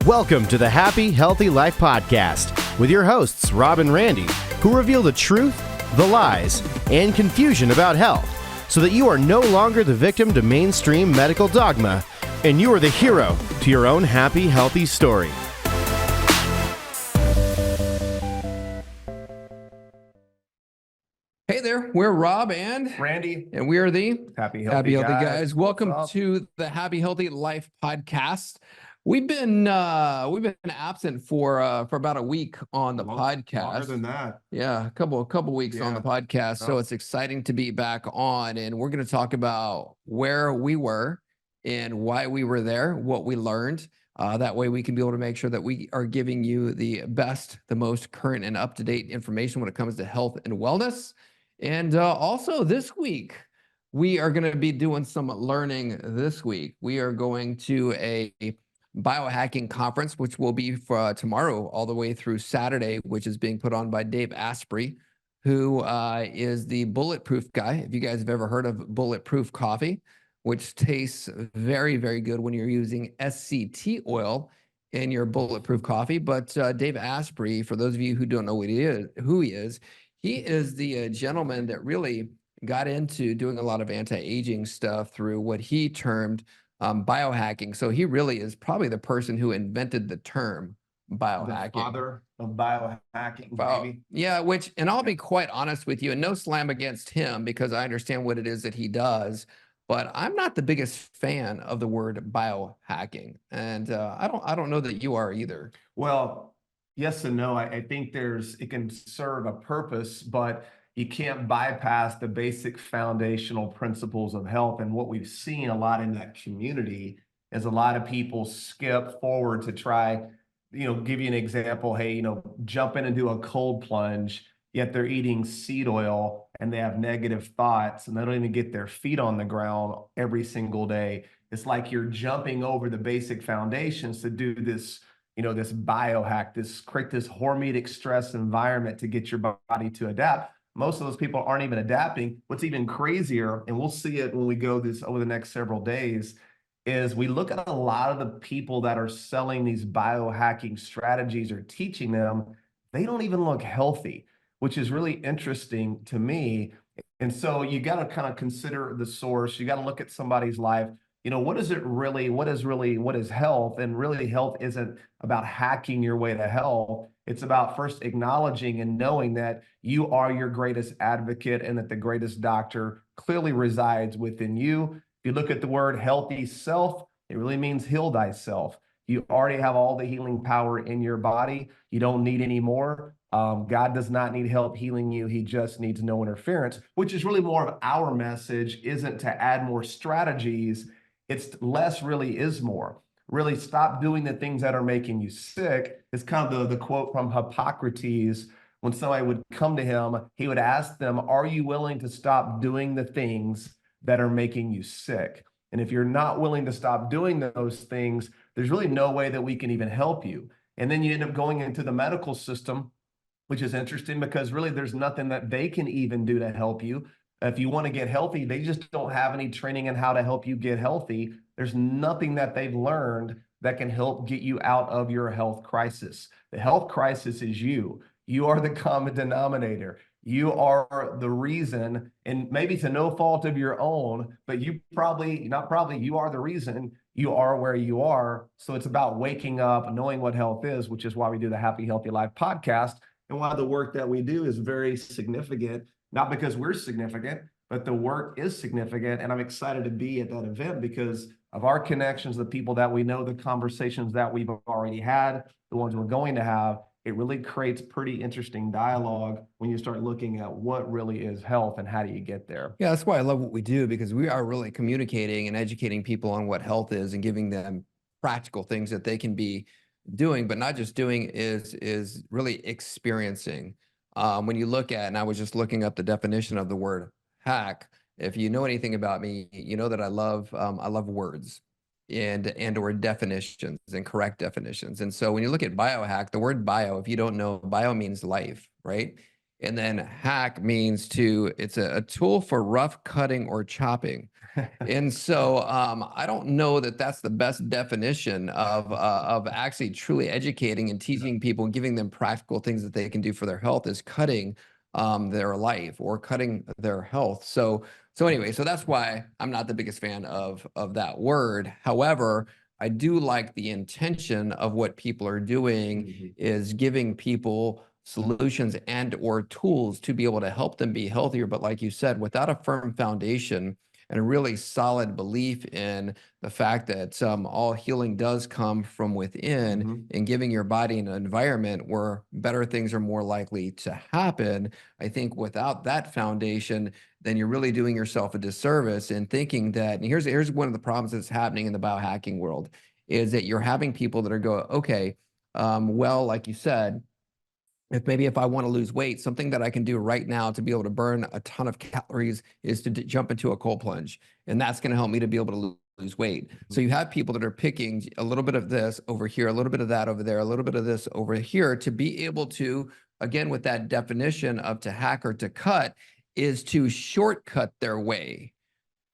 Welcome to the Happy, Healthy Life Podcast with your hosts, Rob and Randy, who reveal the truth, the lies, and confusion about health so that you are no longer the victim to mainstream medical dogma and you are the hero to your own happy, healthy story. Hey there, we're Rob and Randy, and we are the Happy Healthy Guys. Welcome What's up? to the Happy Healthy Life Podcast. We've been absent for about a week on the podcast. Longer than that. Yeah, a couple weeks on the podcast. So it's exciting to be back on, and we're going to talk about where we were and why we were there, what we learned. That way we can be able to make sure that we are giving you the best, the most current and up-to-date information when it comes to health and wellness. And also this week, we are going to be doing some learning this week. We are going to a biohacking conference, which will be for tomorrow all the way through Saturday, which is being put on by Dave Asprey, who is the Bulletproof guy. If you guys have ever heard of Bulletproof coffee, which tastes very, very good when you're using SCT oil in your Bulletproof coffee. But Dave Asprey, for those of you who don't know who he is the gentleman that really got into doing a lot of anti-aging stuff through what he termed biohacking. So he really is probably the person who invented the term biohacking. The father of biohacking, baby. Yeah, and I'll be quite honest with you, and no slam against him because I understand what it is that he does, but I'm not the biggest fan of the word biohacking. And I don't know that you are either. Well, yes and no. I think it can serve a purpose, but you can't bypass the basic foundational principles of health. And what we've seen a lot in that community is a lot of people skip forward to try, give you an example. Hey, jump in and do a cold plunge, yet they're eating seed oil and they have negative thoughts and they don't even get their feet on the ground every single day. It's like you're jumping over the basic foundations to do this, this biohack, create this hormetic stress environment to get your body to adapt. Most of those people aren't even adapting. What's even crazier, and we'll see it when we go this over the next several days, is we look at a lot of the people that are selling these biohacking strategies or teaching them, they don't even look healthy, which is really interesting to me. And so you got to kind of consider the source. You got to look at somebody's life. What is health? And really health isn't about hacking your way to health. It's about first acknowledging and knowing that you are your greatest advocate and that the greatest doctor clearly resides within you. If you look at the word healthy self, it really means heal thyself. You already have all the healing power in your body. You don't need any more. God does not need help healing you. He just needs no interference, which is really more of our message, isn't to add more strategies. It's less really is more. Really stop doing the things that are making you sick. It's kind of the quote from Hippocrates. When somebody would come to him, he would ask them, are you willing to stop doing the things that are making you sick? And if you're not willing to stop doing those things, there's really no way that we can even help you. And then you end up going into the medical system, which is interesting because really there's nothing that they can even do to help you. If you want to get healthy, they just don't have any training in how to help you get healthy. There's nothing that they've learned that can help get you out of your health crisis. The health crisis is you. You are the common denominator. You are the reason, and maybe to no fault of your own, but you are the reason you are where you are. So it's about waking up, knowing what health is, which is why we do the Happy Healthy Life podcast, and why the work that we do is very significant. Not because we're significant, but the work is significant. And I'm excited to be at that event because of our connections, the people that we know, the conversations that we've already had, the ones we're going to have. It really creates pretty interesting dialogue when you start looking at what really is health and how do you get there. Yeah, that's why I love what we do, because we are really communicating and educating people on what health is and giving them practical things that they can be doing, but not just doing, is really experiencing. When you look at, and I was just looking up the definition of the word hack. If you know anything about me, you know that I love words and or definitions and correct definitions. And so when you look at biohack, the word bio, if you don't know, bio means life, right? And then hack means it's a tool for rough cutting or chopping. And so I don't know that that's the best definition of actually truly educating and teaching people and giving them practical things that they can do for their health is cutting their life or cutting their health. So anyway, so that's why I'm not the biggest fan of that word. However, I do like the intention of what people are doing is giving people solutions and or tools to be able to help them be healthier. But like you said, without a firm foundation and a really solid belief in the fact that all healing does come from within and giving your body an environment where better things are more likely to happen. I think without that foundation, then you're really doing yourself a disservice in thinking that, and here's one of the problems that's happening in the biohacking world, is that you're having people that are going, okay, well, like you said, if I want to lose weight, something that I can do right now to be able to burn a ton of calories is to jump into a cold plunge. And that's going to help me to be able to lose weight. So you have people that are picking a little bit of this over here, a little bit of that over there, a little bit of this over here to be able to, again, with that definition of to hack or to cut, is to shortcut their way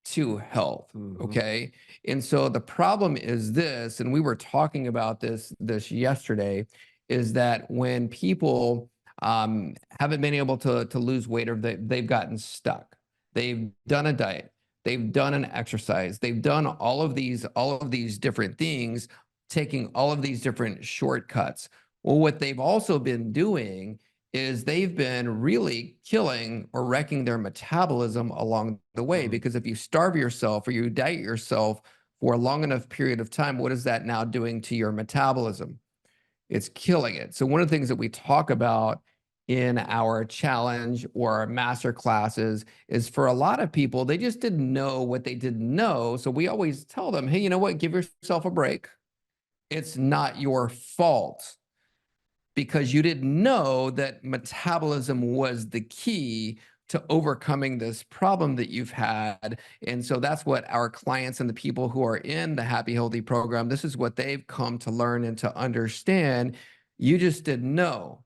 to health. Okay. And so the problem is this, and we were talking about this yesterday, is that when people haven't been able to lose weight or they've gotten stuck, they've done a diet, they've done an exercise, they've done all of these different things, taking all of these different shortcuts. Well, what they've also been doing is they've been really killing or wrecking their metabolism along the way. Because if you starve yourself or you diet yourself for a long enough period of time, what is that now doing to your metabolism? It's killing it. So one of the things that we talk about in our challenge or our master classes is for a lot of people, they just didn't know what they didn't know. So we always tell them, hey, you know what? Give yourself a break. It's not your fault, because you didn't know that metabolism was the key to overcoming this problem that you've had. And so that's what our clients and the people who are in the Happy Healthy program, this is what they've come to learn and to understand. You just didn't know.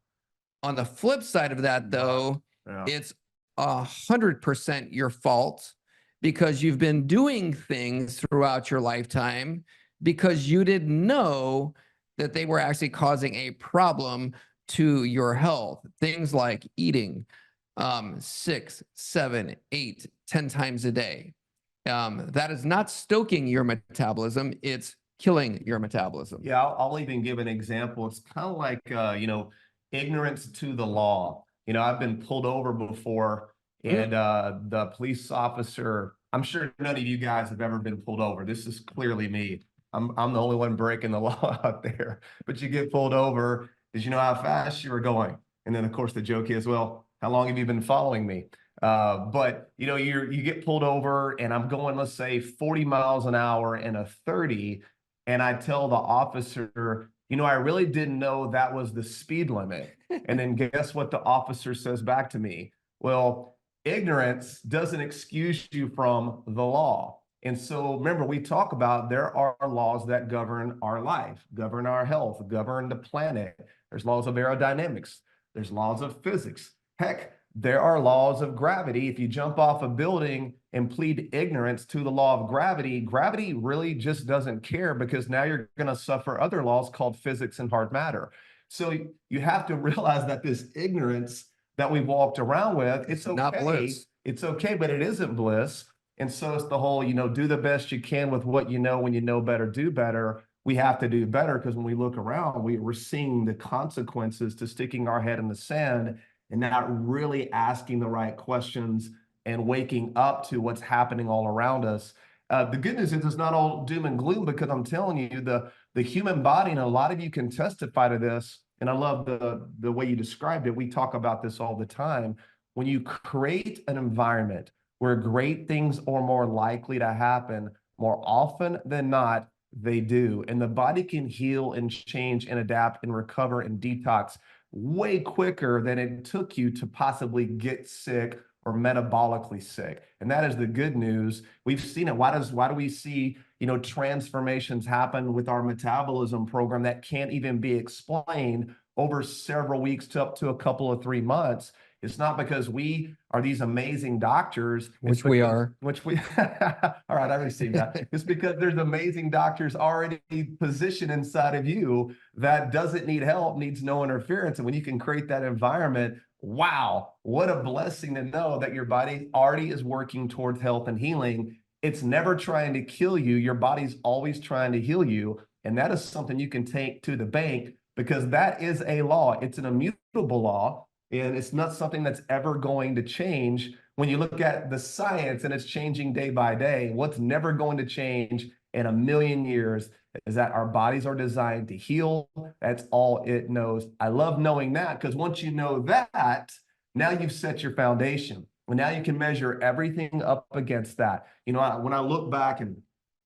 On the flip side of that, though, it's 100% your fault, because you've been doing things throughout your lifetime because you didn't know that they were actually causing a problem to your health. Things like eating 6, 7, 8, 10 times a day. That is not stoking your metabolism, it's killing your metabolism. Yeah, I'll even give an example. It's kind of like, ignorance to the law. I've been pulled over before, and the police officer, I'm sure none of you guys have ever been pulled over. This is clearly me. I'm the only one breaking the law out there. But you get pulled over. Did you know how fast you were going? And then, of course, the joke is, well, how long have you been following me? But you get pulled over, and I'm going, let's say, 40 miles an hour in a 30, and I tell the officer, I really didn't know that was the speed limit. And then guess what the officer says back to me? Well, ignorance doesn't excuse you from the law. And so remember, we talk about there are laws that govern our life, govern our health, govern the planet. There's laws of aerodynamics. There's laws of physics. Heck, there are laws of gravity. If you jump off a building and plead ignorance to the law of gravity, gravity really just doesn't care, because now you're going to suffer other laws called physics and hard matter. So you have to realize that this ignorance that we've walked around with, it's okay. Not bliss. It's okay, but it isn't bliss. And so it's the whole, do the best you can with what you know. When you know better, do better. We have to do better, because when we look around, we're seeing the consequences to sticking our head in the sand and not really asking the right questions and waking up to what's happening all around us. The good news is it's not all doom and gloom, because I'm telling you, the human body, and a lot of you can testify to this, and I love the way you described it. We talk about this all the time. When you create an environment where great things are more likely to happen, more often than not, they do. And the body can heal and change and adapt and recover and detox way quicker than it took you to possibly get sick or metabolically sick. And that is the good news. We've seen it. Why do we see, transformations happen with our metabolism program that can't even be explained over several weeks to up to a couple of 3 months? It's not because we are these amazing doctors, which we are. Which we, all right, I received that. It's because there's amazing doctors already positioned inside of you that doesn't need help, needs no interference. And when you can create that environment, wow, what a blessing to know that your body already is working towards health and healing. It's never trying to kill you. Your body's always trying to heal you. And that is something you can take to the bank, because that is a law. It's an immutable law, and it's not something that's ever going to change. When you look at the science and it's changing day by day, what's never going to change in a million years is that our bodies are designed to heal. That's all it knows. I love knowing that, because once you know that, now you've set your foundation. And now you can measure everything up against that. You know, when I look back, and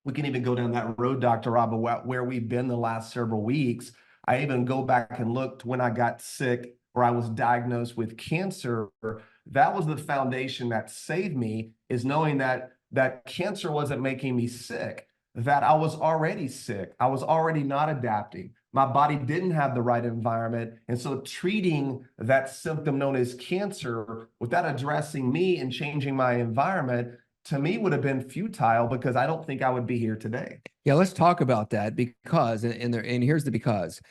we can even go down that road, Dr. Rob, where we've been the last several weeks. I even go back and looked when I got sick, or I was diagnosed with cancer. That was the foundation that saved me, is knowing that cancer wasn't making me sick, that I was already sick. I was already not adapting. My body didn't have the right environment. And so treating that symptom known as cancer without addressing me and changing my environment, to me, would have been futile, because I don't think I would be here today. Yeah, let's talk about that, because, and here's the because.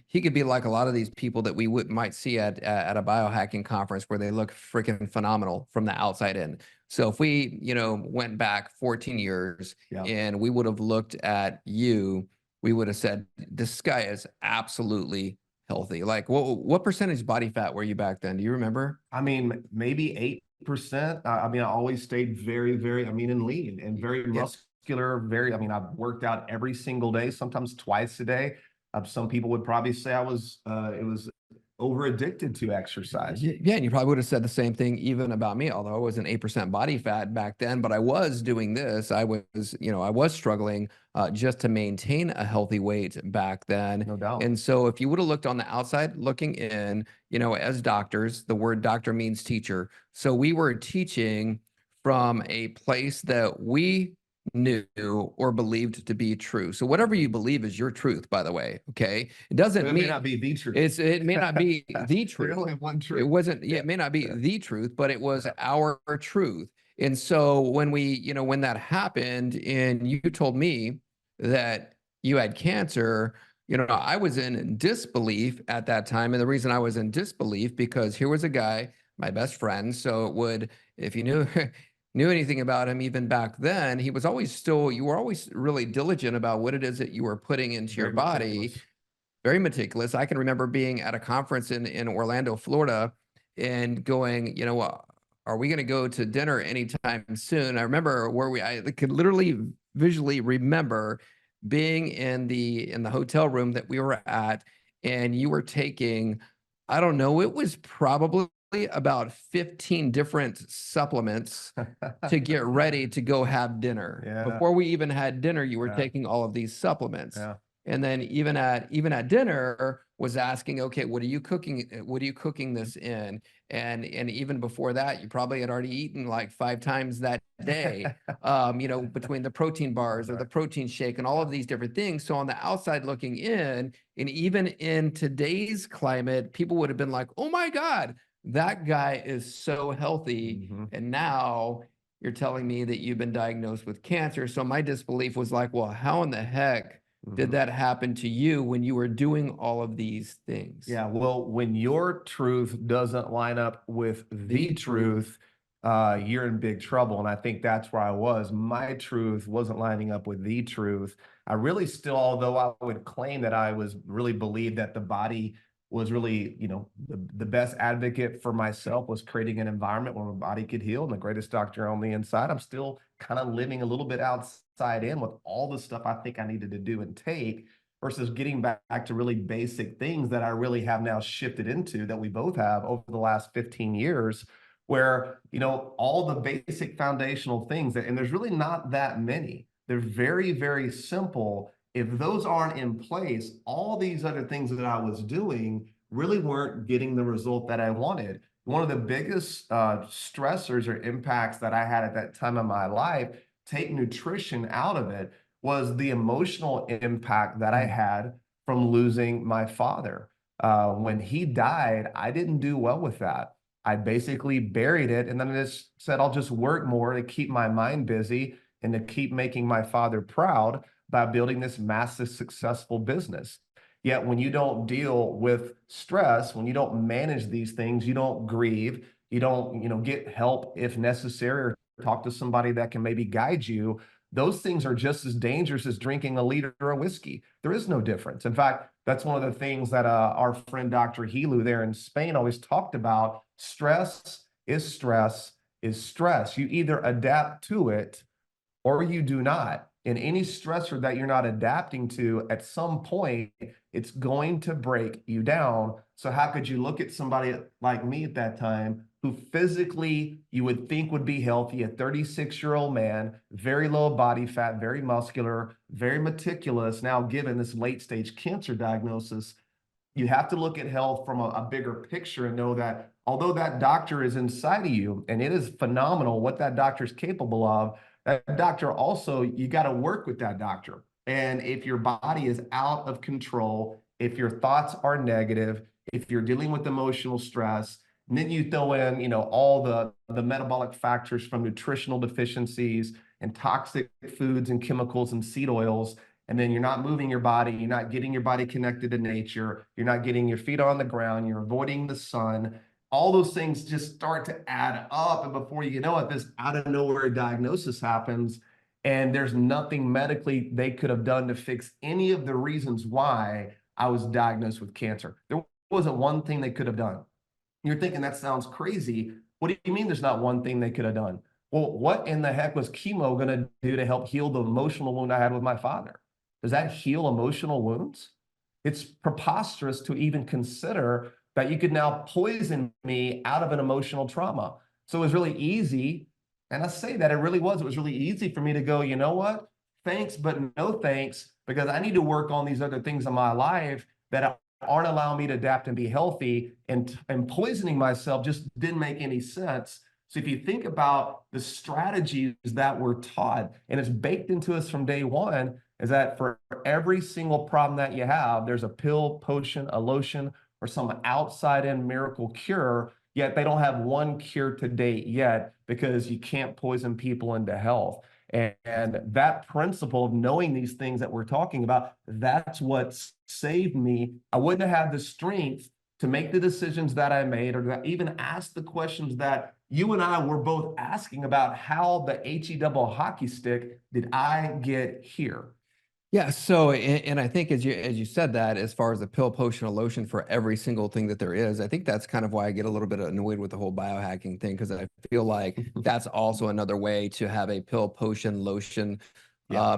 He could be like a lot of these people that we might see at a biohacking conference, where they look freaking phenomenal from the outside in. So if we, went back 14 years and we would have looked at you, we would have said, this guy is absolutely healthy. Like, what percentage body fat were you back then? Do you remember? I mean, maybe 8%. I mean, I always stayed very, very, and lean and very muscular, I've worked out every single day, sometimes twice a day. Some people would probably say it was over addicted to exercise. Yeah, and you probably would have said the same thing even about me, although I was an 8% body fat back then, but I was doing this. I was struggling just to maintain a healthy weight back then. No doubt. And so if you would have looked on the outside looking in, as doctors, the word doctor means teacher. So we were teaching from a place that we knew or believed to be true. So whatever you believe is your truth, by the way. Okay. It doesn't mean it may not be the truth. It may not be the truth. We only have one truth. It wasn't, it may not be the truth, but it was our truth. And so when when that happened and you told me that you had cancer, I was in disbelief at that time. And the reason I was in disbelief, because here was a guy, my best friend. So if you knew anything about him even back then, you were always really diligent about what it is that you were putting into your body. Meticulous. Very meticulous. I can remember being at a conference in Orlando, Florida, and going, are we going to go to dinner anytime soon? I remember I could literally visually remember being in the hotel room that we were at, and you were taking, I don't know, it was probably about 15 different supplements to get ready to go have dinner. Yeah. Before we even had dinner, you were taking all of these supplements. Yeah. And then even at dinner was asking, okay, what are you cooking? What are you cooking this in? And even before that, you probably had already eaten like 5 times that day, between the protein bars or the protein shake and all of these different things. So on the outside looking in, and even in today's climate, people would have been like, oh my God, that guy is so healthy. Mm-hmm. And now you're telling me that you've been diagnosed with cancer. So my disbelief was like, well, how in the heck did that happen to you when you were doing all of these things? Yeah, well, when your truth doesn't line up with the truth, you're in big trouble. And I think that's where I was. My truth wasn't lining up with the truth. I really still, although I would claim that I was really believed that the body was really, the best advocate for myself, was creating an environment where my body could heal, and the greatest doctor on the inside. I'm still kind of living a little bit outside in with all the stuff I think I needed to do and take, versus getting back to really basic things that I really have now shifted into, that we both have over the last 15 years, where, all the basic foundational things, and there's really not that many. They're very, very simple. If those aren't in place, all these other things that I was doing really weren't getting the result that I wanted. One of the biggest stressors or impacts that I had at that time of my life, take nutrition out of it, was the emotional impact that I had from losing my father. When he died, I didn't do well with that. I basically buried it. And then I just said, I'll just work more to keep my mind busy and to keep making my father proud by building this massive successful business. Yet when you don't deal with stress, when you don't manage these things, you don't grieve, you don't, get help if necessary, or talk to somebody that can maybe guide you. Those things are just as dangerous as drinking a liter of whiskey. There is no difference. In fact, that's one of the things that our friend Dr. Helu there in Spain always talked about. Stress is stress is stress. You either adapt to it or you do not. And any stressor that you're not adapting to, at some point, it's going to break you down. So how could you look at somebody like me at that time, who physically you would think would be healthy, a 36-year-old man, very low body fat, very muscular, very meticulous, now given this late stage cancer diagnosis? You have to look at health from a bigger picture and know that although that doctor is inside of you, and it is phenomenal what that doctor is capable of, that doctor also, you got to work with that doctor. And if your body is out of control, if your thoughts are negative, if you're dealing with emotional stress, and then you throw in, all the metabolic factors from nutritional deficiencies and toxic foods and chemicals and seed oils, and then you're not moving your body, you're not getting your body connected to nature, you're not getting your feet on the ground, you're avoiding the sun, all those things just start to add up. And before you know it, this out of nowhere diagnosis happens, and there's nothing medically they could have done to fix any of the reasons why I was diagnosed with cancer. There wasn't one thing they could have done. You're thinking, that sounds crazy. What do you mean there's not one thing they could have done? Well, what in the heck was chemo going to do to help heal the emotional wound I had with my father? Does that heal emotional wounds? It's preposterous to even consider that you could now poison me out of an emotional trauma. So it was really easy. And I say that it was really easy for me to go, you know what? Thanks, but no thanks, because I need to work on these other things in my life that aren't allowing me to adapt and be healthy, and poisoning myself just didn't make any sense. So if you think about the strategies that we're taught, and it's baked into us from day one, is that for every single problem that you have, there's a pill, potion, a lotion, or some outside in miracle cure, yet they don't have one cure to date yet, because you can't poison people into health. And that principle of knowing these things that we're talking about, that's what saved me. I wouldn't have had the strength to make the decisions that I made, or to even ask the questions that you and I were both asking about. How the HE double hockey stick did I get here? Yeah. So, and I think as you said that, as far as the pill, potion, or lotion for every single thing that there is, I think that's kind of why I get a little bit annoyed with the whole biohacking thing, because I feel like that's also another way to have a pill, potion, lotion,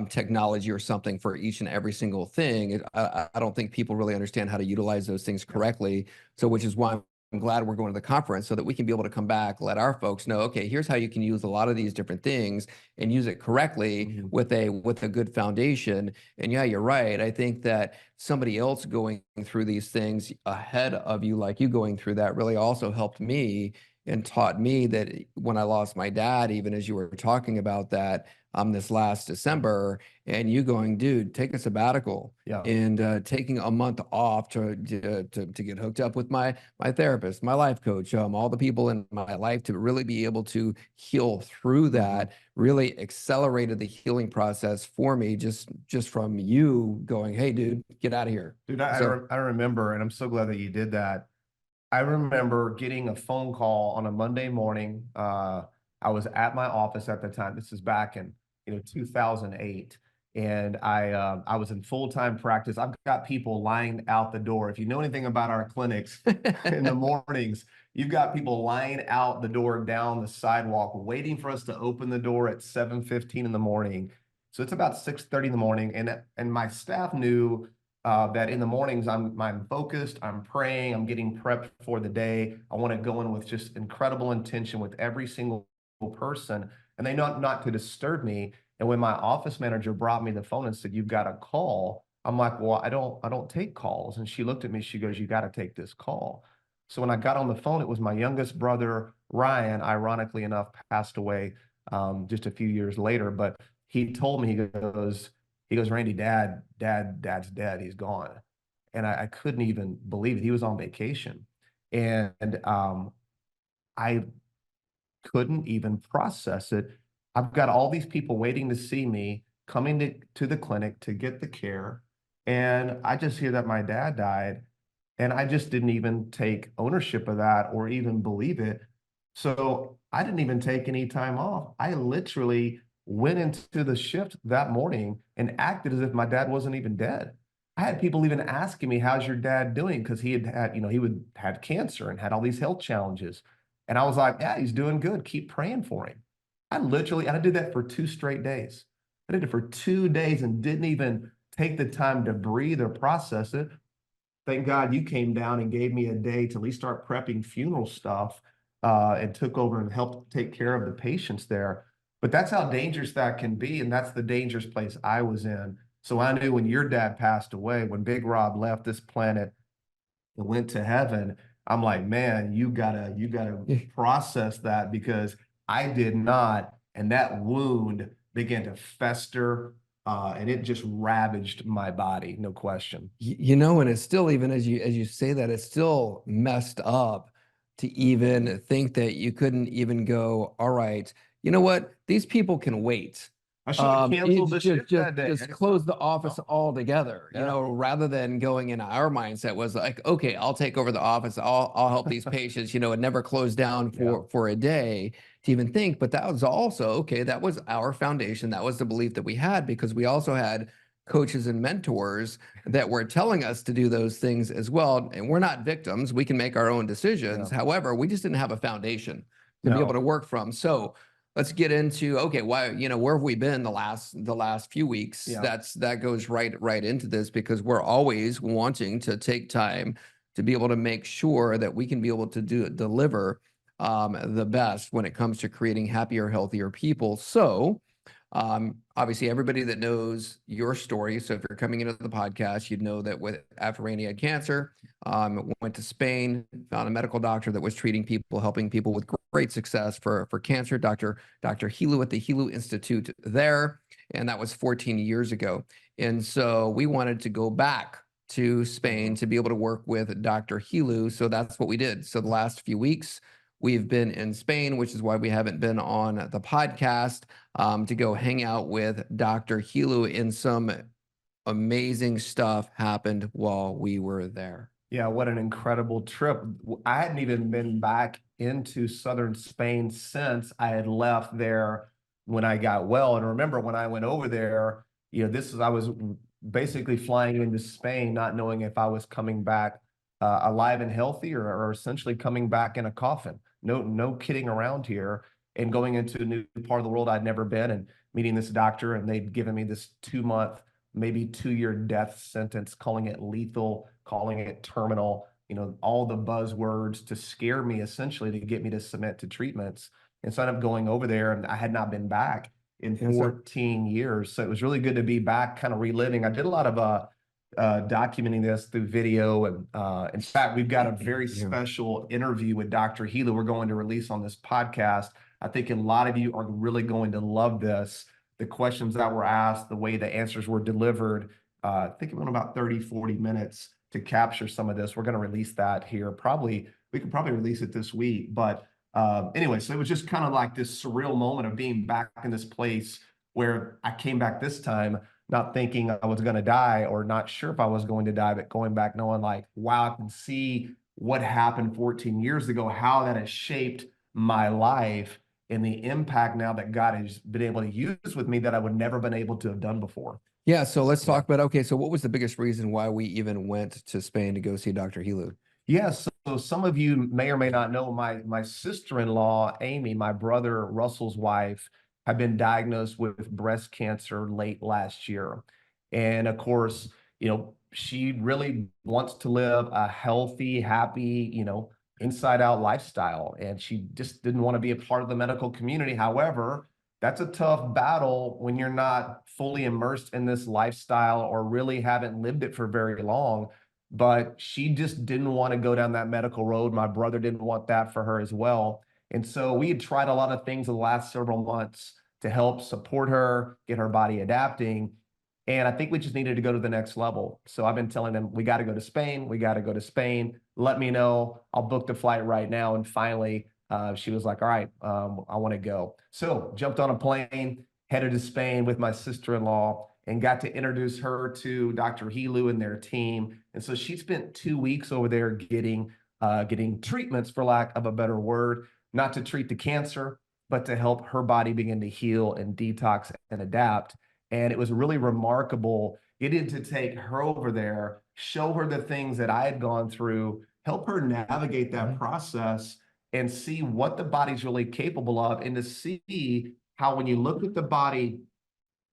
technology or something for each and every single thing. I don't think people really understand how to utilize those things correctly. So, which is why I'm glad we're going to the conference, so that we can be able to come back, let our folks know, okay, here's how you can use a lot of these different things and use it correctly with a good foundation. And yeah, you're right. I think that somebody else going through these things ahead of you, like you going through that, really also helped me and taught me that when I lost my dad, even as you were talking about that, this last December, and you going, dude, take a sabbatical, and taking a month off to get hooked up with my therapist, my life coach, all the people in my life, to really be able to heal through that, really accelerated the healing process for me, just from you going, hey, dude, get out of here. Dude, I remember, and I'm so glad that you did that. I remember getting a phone call on a Monday morning. I was at my office at the time. This is back in 2008, and I was in full-time practice. I've got people lying out the door. If you know anything about our clinics in the mornings, you've got people lying out the door down the sidewalk, waiting for us to open the door at 7:15 in the morning. So it's about 6:30 in the morning, and my staff knew that in the mornings I'm focused, I'm praying, I'm getting prepped for the day. I want to go in with just incredible intention with every single person, and they know not to disturb me. And when my office manager brought me the phone and said, "You've got a call," I'm like, "Well, I don't take calls." And she looked at me, she goes, "You got to take this call." So when I got on the phone, it was my youngest brother, Ryan, ironically enough, passed away just a few years later. But he told me, he goes, "Randy, dad's dead. He's gone." And I couldn't even believe it. He was on vacation. And I couldn't even process it. I've got all these people waiting to see me, coming to the clinic to get the care. And I just hear that my dad died. And I just didn't even take ownership of that or even believe it. So I didn't even take any time off. I literally went into the shift that morning and acted as if my dad wasn't even dead. I had people even asking me, "How's your dad doing?" Because he had, he would had cancer and had all these health challenges. And I was like, "Yeah, he's doing good. Keep praying for him." I did that for 2 straight days. I did it for 2 days and didn't even take the time to breathe or process it. Thank God you came down and gave me a day to at least start prepping funeral stuff, and took over and helped take care of the patients there. But that's how dangerous that can be, and that's the dangerous place I was in. So I knew when your dad passed away, when Big Rob left this planet and went to heaven, I'm like, man, you gotta process that because I did not, and that wound began to fester, and it just ravaged my body, no question. You know, and it's still, even as you say that, it's still messed up to even think that you couldn't even go, all right, you know what? These people can wait. I should have canceled the shift that day. Just close the office altogether, you Yeah. know, rather than going in. Our mindset was like, okay, I'll take over the office. I'll help these patients, you know, and never close down for a day to even think. But that was also, okay, that was our foundation. That was the belief that we had, because we also had coaches and mentors that were telling us to do those things as well. And we're not victims. We can make our own decisions. Yeah. However, we just didn't have a foundation to be able No. to work from. So let's get into, okay, why, you know, where have we been the last few weeks? Yeah. That goes right into this, because we're always wanting to take time to be able to make sure that we can be able to deliver the best when it comes to creating happier, healthier people. So obviously, everybody that knows your story, so if you're coming into the podcast, you'd know that after Randy had cancer, went to Spain, found a medical doctor that was treating people, helping people with great success for cancer, Dr. Helu at the Helu Institute there, and that was 14 years ago. And so we wanted to go back to Spain to be able to work with Dr. Helu, so that's what we did. So the last few weeks, we've been in Spain, which is why we haven't been on the podcast, to go hang out with Dr. Helu, and some amazing stuff happened while we were there. Yeah, what an incredible trip. I hadn't even been back into southern Spain since I had left there when I got well. And remember when I went over there, I was basically flying into Spain, not knowing if I was coming back alive and healthy, or essentially coming back in a coffin. No kidding around here. And going into a new part of the world I'd never been, and meeting this doctor, and they'd given me this 2-month, maybe 2-year death sentence, calling it lethal, calling it terminal, all the buzzwords to scare me, essentially to get me to submit to treatments. And so I ended up going over there, and I had not been back in 14 years. So it was really good to be back, kind of reliving. I did a lot of documenting this through video. And in fact, we've got a very special interview with Dr. Helu we're going to release on this podcast. I think a lot of you are really going to love this. The questions that were asked, the way the answers were delivered. I think it went about 30, 40 minutes to capture some of this. We're going to release that here. We could probably release it this week. But anyway, so it was just kind of like this surreal moment of being back in this place where I came back this time, not thinking I was going to die, or not sure if I was going to die, but going back knowing like, wow, I can see what happened 14 years ago, how that has shaped my life, and the impact now that God has been able to use with me that I would never been able to have done before. Yeah, so let's talk about, okay, so what was the biggest reason why we even went to Spain to go see Dr. Helu? Yes, so some of you may or may not know, my sister-in-law, Amy, my brother Russell's wife, had been diagnosed with breast cancer late last year. And of course, she really wants to live a healthy, happy, inside out lifestyle. And she just didn't want to be a part of the medical community. However, that's a tough battle when you're not fully immersed in this lifestyle or really haven't lived it for very long. But she just didn't want to go down that medical road. My brother didn't want that for her as well. And so we had tried a lot of things in the last several months to help support her, get her body adapting. And I think we just needed to go to the next level. So I've been telling them, we got to go to Spain. We got to go to Spain. Let me know. I'll book the flight right now. And finally, she was like, all right, I want to go. So jumped on a plane, headed to Spain with my sister-in-law, and got to introduce her to Dr. Helu and their team. And so she spent 2 weeks over there getting treatments, for lack of a better word, not to treat the cancer, but to help her body begin to heal and detox and adapt. And it was really remarkable getting to take her over there, show her the things that I had gone through, help her navigate that process and see what the body's really capable of, and to see how when you look at the body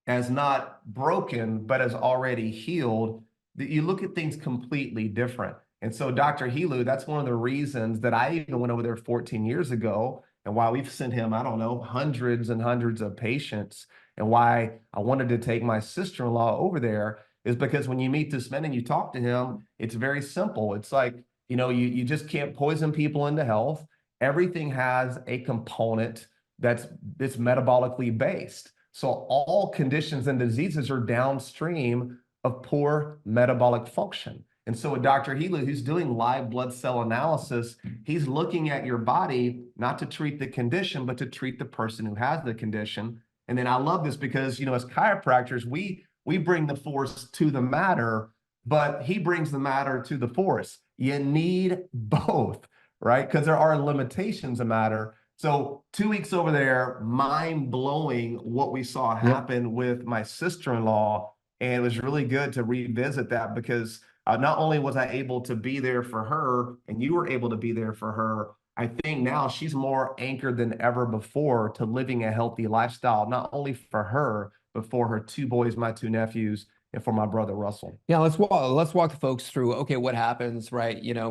as not broken, but as already healed, that you look at things completely different. And so Dr. Helu, that's one of the reasons that I even went over there 14 years ago, and why we've sent him, I don't know, hundreds and hundreds of patients, and why I wanted to take my sister-in-law over there is because when you meet this man and you talk to him, it's very simple. It's like, you just can't poison people into health. Everything has a component that's metabolically based. So all conditions and diseases are downstream of poor metabolic function. And so with Dr. Helu, who's doing live blood cell analysis, he's looking at your body not to treat the condition, but to treat the person who has the condition. And then I love this because, as chiropractors, we bring the force to the matter, but he brings the matter to the force. You need both, right? Because there are limitations of matter. So 2 weeks over there, mind blowing what we saw happen with my sister-in-law. And it was really good to revisit that because not only was I able to be there for her and you were able to be there for her, I think now she's more anchored than ever before to living a healthy lifestyle, not only for her, but for her two boys, my two nephews, and for my brother, Russell. Yeah, let's walk the folks through, okay, what happens, right? You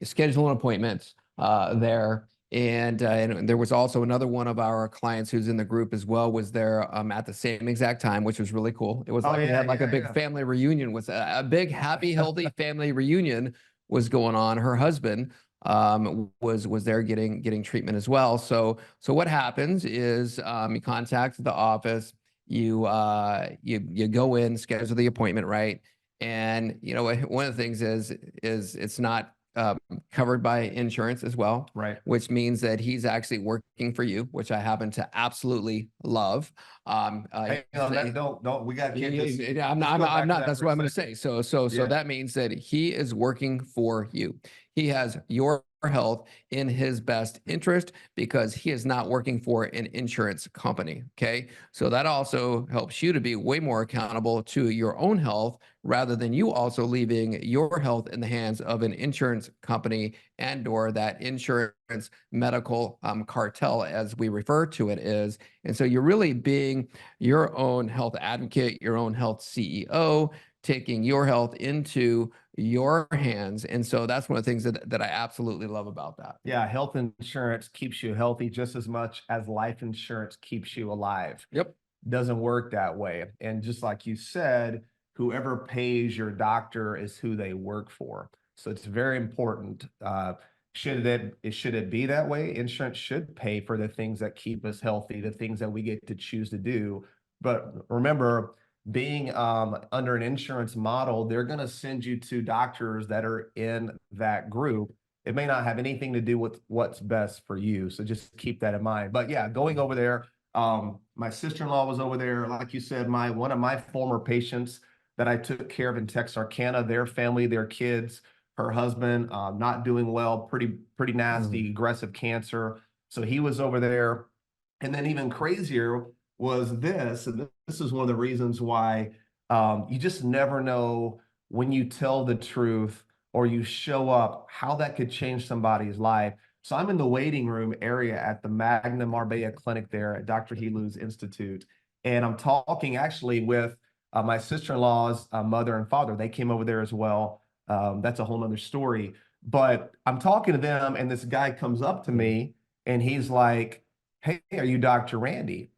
schedule an appointment there. And there was also another one of our clients who's in the group as well, was there at the same exact time, which was really cool. It was like we had like a big family reunion, with a big, happy, healthy family reunion was going on. Her husband was there getting treatment as well. So what happens is you contact the office, you go in, schedule the appointment, right? And one of the things is it's not covered by insurance as well, right? Which means that he's actually working for you, which I happen to absolutely love. Hey, don't we got kids? I'm not. That's what I'm going to say. So that means that he is working for you. He has your health in his best interest because he is not working for an insurance company. Okay. So that also helps you to be way more accountable to your own health rather than you also leaving your health in the hands of an insurance company and/or that insurance medical cartel, as we refer to it is. And so you're really being your own health advocate, your own health CEO, taking your health into your hands. And so that's one of the things that I absolutely love about that. Yeah, health insurance keeps you healthy just as much as life insurance keeps you alive. Yep. Doesn't work that way. And just like you said, whoever pays your doctor is who they work for. So it's very important. Should it be that way? Insurance should pay for the things that keep us healthy, the things that we get to choose to do. But remember, being under an insurance model, they're going to send you to doctors that are in that group. It may not have anything to do with what's best for you. So just keep that in mind. But yeah, going over there, my sister-in-law was over there. Like you said, one of my former patients that I took care of in Texarkana, their family, their kids, her husband, not doing well, pretty nasty, aggressive cancer. So he was over there. And then even crazier was this, and this is one of the reasons why you just never know when you tell the truth or you show up, how that could change somebody's life. So I'm in the waiting room area at the Magna Marbella clinic there at Dr. Helu's Institute. And I'm talking actually with my sister-in-law's mother and father. They came over there as well. That's a whole nother story. But I'm talking to them and this guy comes up to me and he's like, "Hey, are you Dr. Randy?"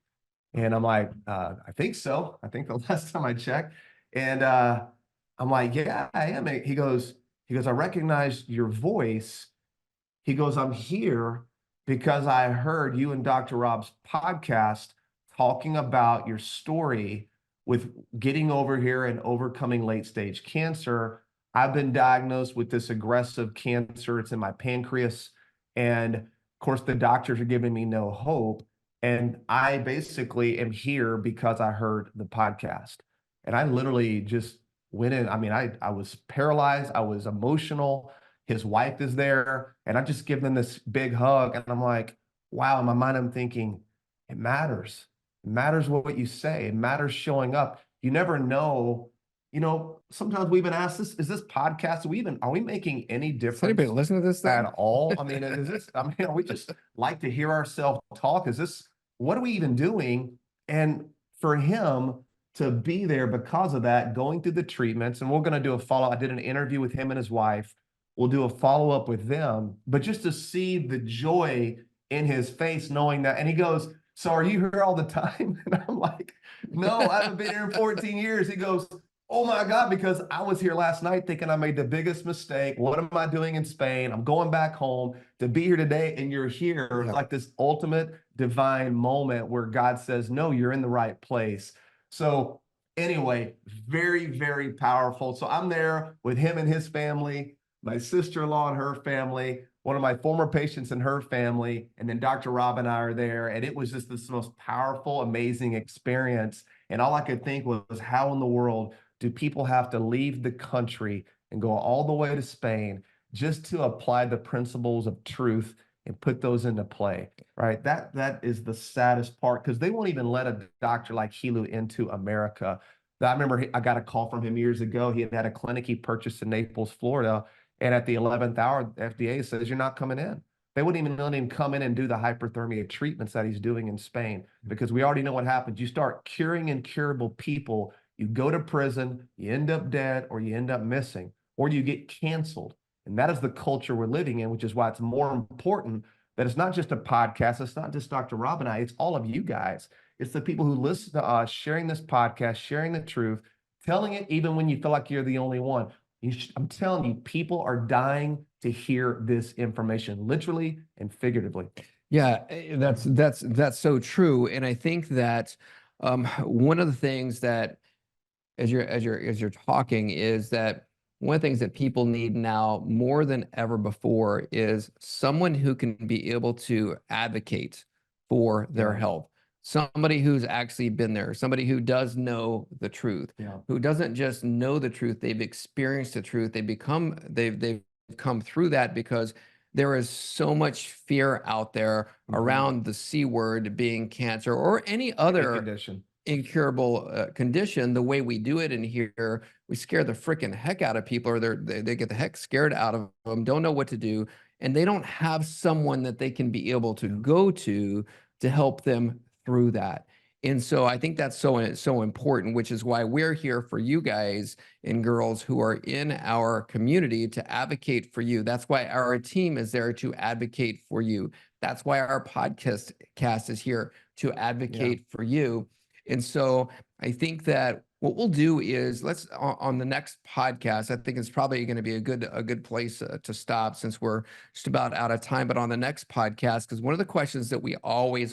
And I'm like, I think so. I think the last time I checked. And I'm like, "Yeah, I am." He goes, "I recognize your voice." He goes, "I'm here because I heard you and Dr. Rob's podcast talking about your story with getting over here and overcoming late stage cancer. I've been diagnosed with this aggressive cancer. It's in my pancreas. And of course, the doctors are giving me no hope. And I basically am here because I heard the podcast. And I literally just went in. I mean, I was paralyzed. I was emotional. His wife is there. And I just give them this big hug. And I'm like, wow, in my mind, I'm thinking, it matters. It matters what you say. It matters showing up. You never know. Sometimes we even ask this, is this podcast, are we making any Does anybody difference listen to this thing? at all? I mean, are we just like to hear ourselves talk? What are we even doing? And for him to be there because of that, going through the treatments, and we're going to do a follow. I did an interview with him and his wife. We'll do a follow-up with them, but just to see the joy in his face, knowing that, and he goes, so are you here all the time? And I'm like, no, I haven't been here in 14 years. He goes, oh my God, because I was here last night thinking I made the biggest mistake. What am I doing in Spain? I'm going back home to be here today, and you're here. Yeah. It's like this ultimate divine moment where God says, no, you're in the right place. So anyway, very, very powerful. So I'm there with him and his family, my sister-in-law and her family, one of my former patients and her family, and then Dr. Rob and I are there. And it was just this most powerful, amazing experience. And all I could think was, how in the world do people have to leave the country and go all the way to Spain just to apply the principles of truth and put those into play, right? That is the saddest part, because they won't even let a doctor like Helu into America. I remember I got a call from him years ago. He had a clinic he purchased in Naples, Florida. And at the 11th hour, the FDA says, you're not coming in. They wouldn't even let him come in and do the hyperthermia treatments that he's doing in Spain, because we already know what happens. You start curing incurable people, you go to prison, you end up dead, or you end up missing, or you get canceled. And that is the culture we're living in, which is why it's more important that it's not just a podcast. It's not just Dr. Rob and I. It's all of you guys. It's the people who listen to us, sharing this podcast, sharing the truth, telling it even when you feel like you're the only one. I'm telling you, people are dying to hear this information, literally and figuratively. Yeah, that's so true. And I think that one of the things that, as you're talking, is that one of the things that people need now more than ever before is someone who can be able to advocate for their health. Somebody who's actually been there, somebody who does know the truth, who doesn't just know the truth, they've experienced the truth. They've come through that, because there is so much fear out there around the C word being cancer or any other condition, incurable condition. The way we do it in here, we scare the freaking heck out of people, or they get the heck scared out of them, don't know what to do, and they don't have someone that they can be able to go to help them through that. And so I think that's so important, which is why we're here for you guys and girls who are in our community to advocate for you. That's why our team is there to advocate for you. That's why our podcast is here to advocate for you. And so I think that what we'll do is, let's on the next podcast, I think it's probably going to be a good place to stop, since we're just about out of time. But on the next podcast, because one of the questions that we always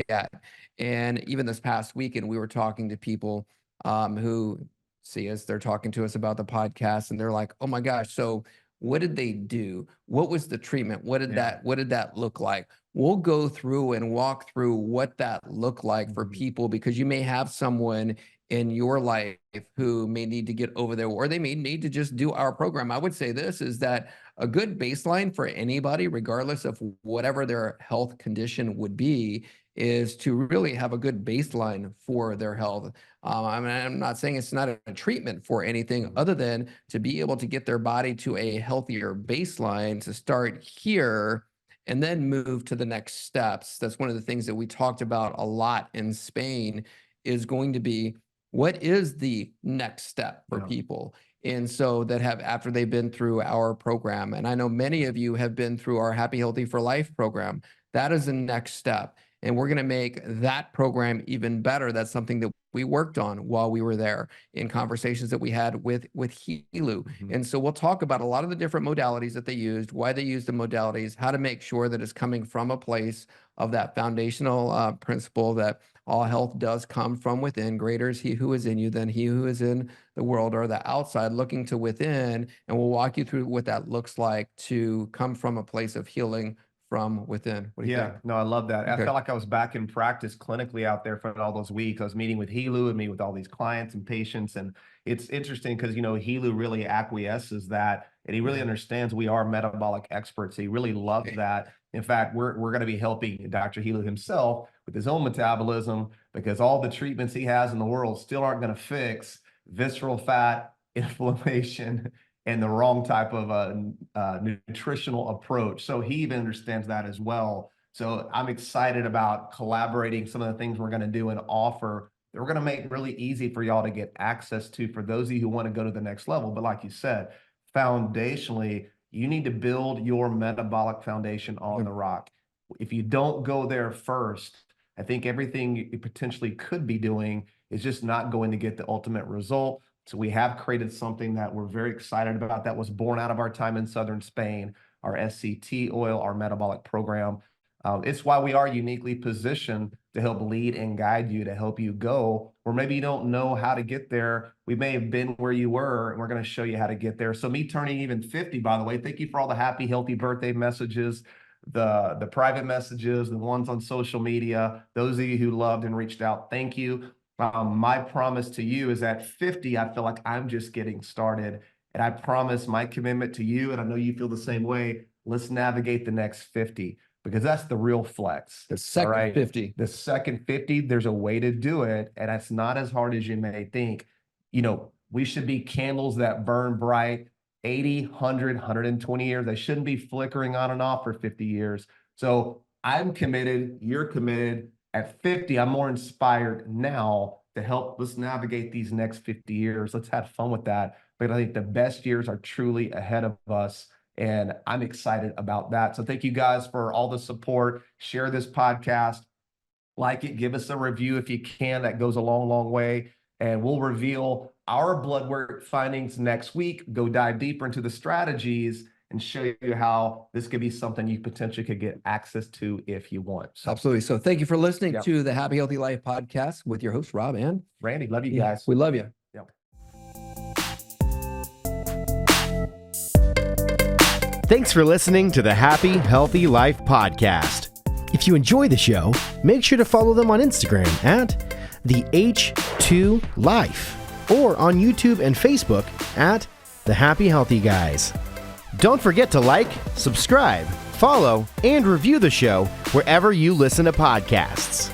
get, and even this past weekend, we were talking to people who see us, they're talking to us about the podcast, and they're like, oh my gosh, so what did they do? What was the treatment? What did that look like? We'll go through and walk through what that looked like for people, because you may have someone in your life who may need to get over there, or they may need to just do our program. I would say this is that a good baseline for anybody, regardless of whatever their health condition would be, is to really have a good baseline for their health. I mean, I'm not saying it's not a treatment for anything other than to be able to get their body to a healthier baseline, to start here and then move to the next steps. That's one of the things that we talked about a lot in Spain, is going to be, what is the next step for people? And so that have, after they've been through our program, and I know many of you have been through our Happy Healthy for Life program, that is the next step. And we're going to make that program even better. That's something that we worked on while we were there, in conversations that we had with Helu. And so we'll talk about a lot of the different modalities that they used, why they used the modalities, how to make sure that it's coming from a place of that foundational principle that all health does come from within. Greater is he who is in you than he who is in the world, or the outside looking to within. And we'll walk you through what that looks like to come from a place of healing from within. What do you think? No, I love that. I Okay. felt like I was back in practice clinically out there for all those weeks. I was meeting with Helu and meeting with all these clients and patients. And it's interesting because, Helu really acquiesces that, and he really understands we are metabolic experts. He really loves that. In fact, we're going to be helping Dr. Helu himself with his own metabolism, because all the treatments he has in the world still aren't going to fix visceral fat, inflammation, and the wrong type of nutritional approach. So he even understands that as well. So I'm excited about collaborating some of the things we're going to do and offer that we're going to make really easy for y'all to get access to for those of you who want to go to the next level. But like you said, foundationally, you need to build your metabolic foundation on the rock. If you don't go there first, I think everything you potentially could be doing is just not going to get the ultimate result. So we have created something that we're very excited about that was born out of our time in southern Spain, our SCT oil, our metabolic program. It's why we are uniquely positioned to help lead and guide you, to help you go, or maybe you don't know how to get there. We may have been where you were, and we're going to show you how to get there. So me turning even 50, by the way, thank you for all the happy, healthy birthday messages, the private messages, the ones on social media, those of you who loved and reached out, thank you. My promise to you is at 50, I feel like I'm just getting started. And I promise my commitment to you, and I know you feel the same way, let's navigate the next 50, because that's the real flex. The second 50. The second 50, there's a way to do it, and it's not as hard as you may think. We should be candles that burn bright 80, 100, 120 years. They shouldn't be flickering on and off for 50 years. So I'm committed, you're committed. At 50, I'm more inspired now to help us navigate these next 50 years. Let's have fun with that. But I think the best years are truly ahead of us, and I'm excited about that. So thank you guys for all the support. Share this podcast, like it, give us a review if you can. That goes a long, long way. And we'll reveal our blood work findings next week, go dive deeper into the strategies, and show you how this could be something you potentially could get access to if you want. So, absolutely. So thank you for listening to the Happy Healthy Life podcast with your host, Rob and Randy. Love you guys. We love you. Yep. Thanks for listening to the Happy Healthy Life podcast. If you enjoy the show, make sure to follow them on Instagram at the H2 Life, or on YouTube and Facebook at the Happy Healthy Guys. Don't forget to like, subscribe, follow, and review the show wherever you listen to podcasts.